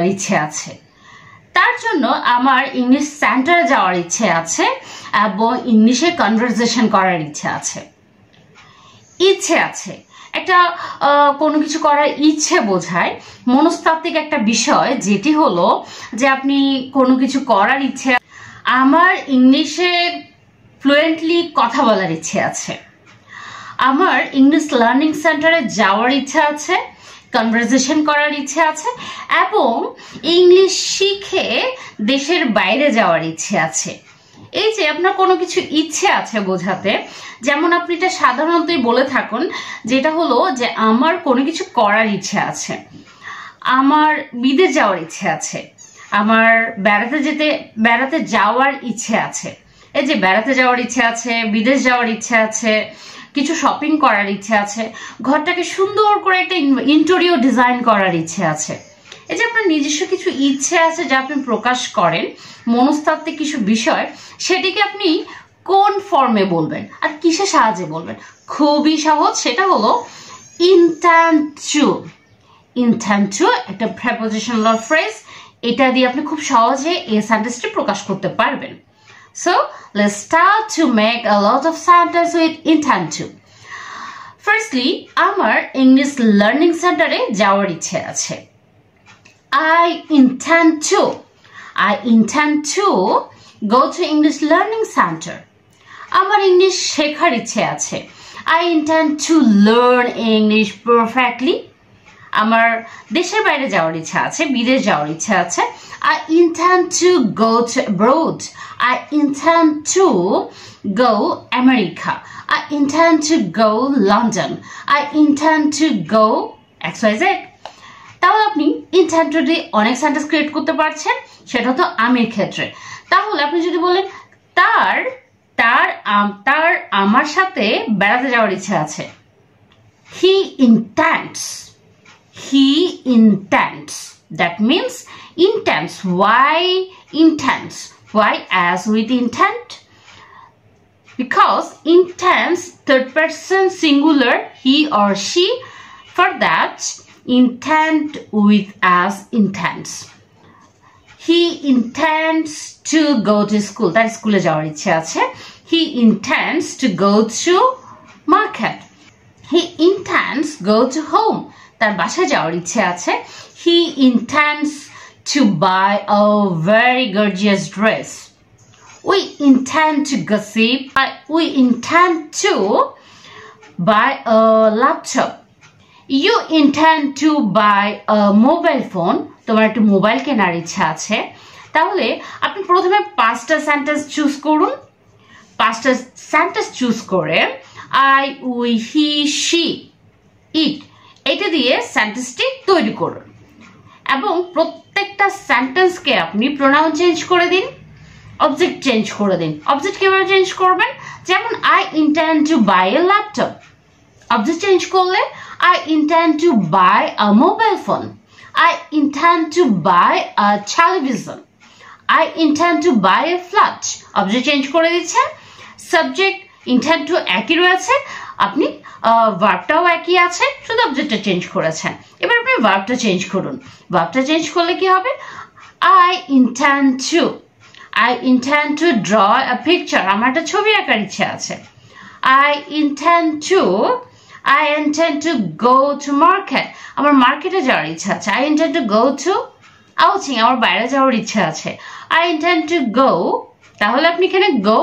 ইচ্ছে আছে। তার জন্য আমার ইংলিশ সেন্টারে যাওয়ার ইচ্ছে আছে এবং ইংলিশে কনভারসেশন করার ইচ্ছে আছে। একটা কোনো কিছু করার ইচ্ছে বোঝায় মনস্তাত্ত্বিক একটা বিষয়, যেটি হলো যে আপনি কোনো কিছু করার ইচ্ছে। আমার ইংলিশে ফ্লুয়েন্টলি কথা বলার ইচ্ছে আছে। আমার ইংলিশ লার্নিং সেন্টারে যাওয়ার ইচ্ছা আছে, কনভারসেশন করার ইচ্ছে আছে এবং ইংলিশ শিখে দেশের বাইরে যাওয়ার ইচ্ছে আছে। এই যে আপনার কোনো কিছু ইচ্ছে আছে বোঝাতে, যেমন আপনি এটা সাধারণতই বলে থাকুন, যেটা হলো যে আমার কোনো কিছু করার ইচ্ছে আছে, আমার বিদেশ যাওয়ার ইচ্ছে আছে, আমার বেড়াতে যাওয়ার ইচ্ছে আছে। এই যে বেড়াতে যাওয়ার ইচ্ছে আছে, বিদেশ যাওয়ার ইচ্ছে আছে, কিছু শপিং করার ইচ্ছে আছে, ঘরটাকে সুন্দর করে একটা ইন্টেরিয়র ডিজাইন করার ইচ্ছে আছে। এই যে আপনার নিজস্ব কিছু ইচ্ছে আছে যা আপনি প্রকাশ করেন, মনস্তাত্ত্বিক কিছু বিষয়, সেটিকে আপনি কোন ফর্মে বলবেন আর কিসের সাহায্যে বলবেন? খুবই সহজ, সেটা হলো intend to। intend to একটা prepositional phrase, এটা দিয়ে আপনি খুব সহজে এই সেন্টেন্সটি প্রকাশ করতে পারবেন। So let's start to make a lot of sentences with intend to. Firstly, আমার ইংলিশ লার্নিং সেন্টারে যাওয়ার ইচ্ছে আছে। I intend to go to English Learning Center. আমার ইংলিশ শেখার ইচ্ছে আছে। I intend to learn English perfectly. আমার দেশের বাইরে যাওয়ার ইচ্ছা আছে, বিদেশ যাওয়ার ইচ্ছা আছে। I intend to go to abroad. I intend to go America. I intend to go London. I intend to go XYZ. তাহলে আপনি intend to দিয়ে অনেক সেন্টেন্স ক্রিয়েট করতে পারছেন, সেটা তো আমির ক্ষেত্রে। তাহলে আপনি যদি বলেন তার আমার সাথে বেড়াতে যাওয়ার ইচ্ছা আছে। He intends. That means intends. Why intends? Why as with intent? Because intends third person singular, he or she. For that, intend with as intends. He intends to go to school. That স্কুলে যাওয়ার ইচ্ছে আছে। He intends to go to market. He intends go to home. তার বাসায় যাওয়ার ইচ্ছে আছে। He intends to buy a very gorgeous dress. We intend to gossip. We intend to buy a laptop. You intend to buy a mobile phone. তোমার একটা mobile কেনার ইচ্ছা আছে। তাহলে আপনি প্রথমে পাঁচটা সেন্টেন্স চুজ করুন। পাঁচটা সেন্টেন্স চুজ করে I, we, he, she, it এটা দিয়ে সেন্টেন্সটি তৈরি করুন এবং প্রত্যেকটা সেন্টেন্সকে আপনি প্রোনাউন চেঞ্জ করে দিন, অবজেক্ট চেঞ্জ করে দিন। অবজেক্ট কিভাবে চেঞ্জ করবেন? যেমন I intend to buy a laptop. Object change করলে I intend to buy a mobile phone. I intend to buy a television. I intend to buy a flat. Object change করে দিচ্ছেন, subject intend to একই রয়েছে, আপনি ভার্বটাও একই আছে, শুধু অবজেক্টটা change করেছেন। এবার আপনি ভার্বটা চেঞ্জ করুন। ভার্বটা চেঞ্জ করলে কি হবে? I intend to draw a picture. আমার একটা ছবি আঁকার ইচ্ছে আছে। I intend to go to market. আমার মার্কেটে যাওয়ার ইচ্ছা আছে। I intend to go to outing. আমার বাইরে যাওয়ার ইচ্ছা আছে। I intend to go, তাহলে আপনি এখানে go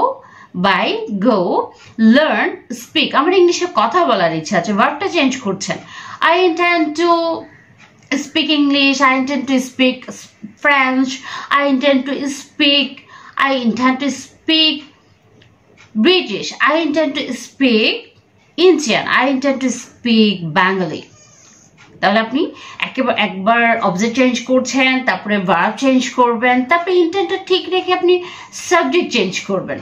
learn, speak. আমার ইংলিশে কথা বলার ইচ্ছা আছে, ভার্বটা চেঞ্জ করছেন। I intend to speak English. I intend to speak French. I intend to speak British. I intend to speak Indian. I intend to speak Bengali. তাহলে আপনি একবার অবজেক্ট চেঞ্জ করছেন, তারপরে ভার্ব চেঞ্জ করবেন, তারপরে ইন্টেন্টটা ঠিক রেখে আপনি সাবজেক্ট চেঞ্জ করবেন।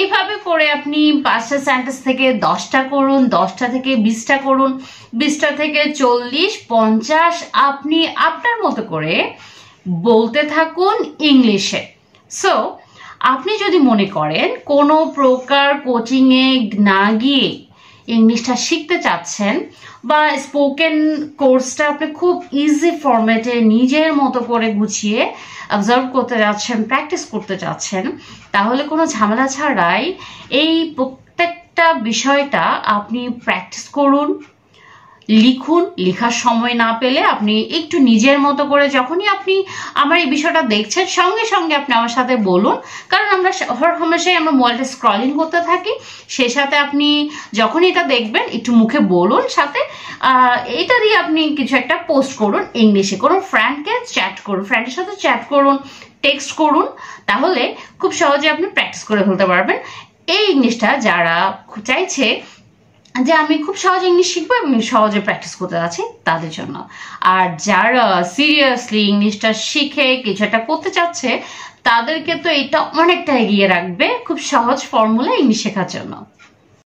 এইভাবে করে আপনি 5টা সেন্টেন্স থেকে 10টা করুন, 10টা থেকে 20টা করুন, 20টা থেকে 40, 50 আপনি আপনার মতো করে বলতে থাকুন ইংলিশে। সো আপনি যদি মনে করেন কোনো প্রকার কোচিংয়ে না গিয়ে ইংলিশটা শিখতে চাচ্ছেন বা স্পোকেন কোর্সটা আপনি খুব ইজি ফরম্যাটে নিজের মতো করে গুছিয়ে অবজার্ভ করতে যাচ্ছেন, প্র্যাকটিস করতে চাচ্ছেন, তাহলে কোনো ঝামেলা ছাড়াই এই প্রত্যেকটা বিষয়টা আপনি প্র্যাকটিস করুন, লিখুন। লেখার সময় না পেলে আপনি একটু নিজের মতো করে যখনই আপনি আমার এই বিষয়টা দেখছেন সঙ্গে সঙ্গে আপনি আমার সাথে বলুন, কারণ আমরা হরহামেশাই আমরা মোবাইলটা স্ক্রলিং করতে থাকি। সেই সাথে আপনি যখন এটা দেখবেন একটু মুখে বলুন, সাথে এটা দিয়ে আপনি কিছু একটা পোস্ট করুন ইংলিশে, কোনো ফ্রেন্ডকে চ্যাট করুন, ফ্রেন্ডের সাথে চ্যাট করুন, টেক্সট করুন, তাহলে খুব সহজে আপনি প্র্যাকটিস করে ফেলতে পারবেন। এই ইংলিশটা যারা চাইছে যে আমি খুব সহজে ইংলিশ শিখবো এবং সহজে প্র্যাকটিস করতে যাচ্ছি তাদের জন্য। আর যারা সিরিয়াসলি ইংলিশটা শিখে কিছু একটা করতে চাচ্ছে তাদেরকে তো এটা অনেকটা এগিয়ে রাখবে খুব সহজ ফর্মুলা ইংলিশ শেখার জন্য।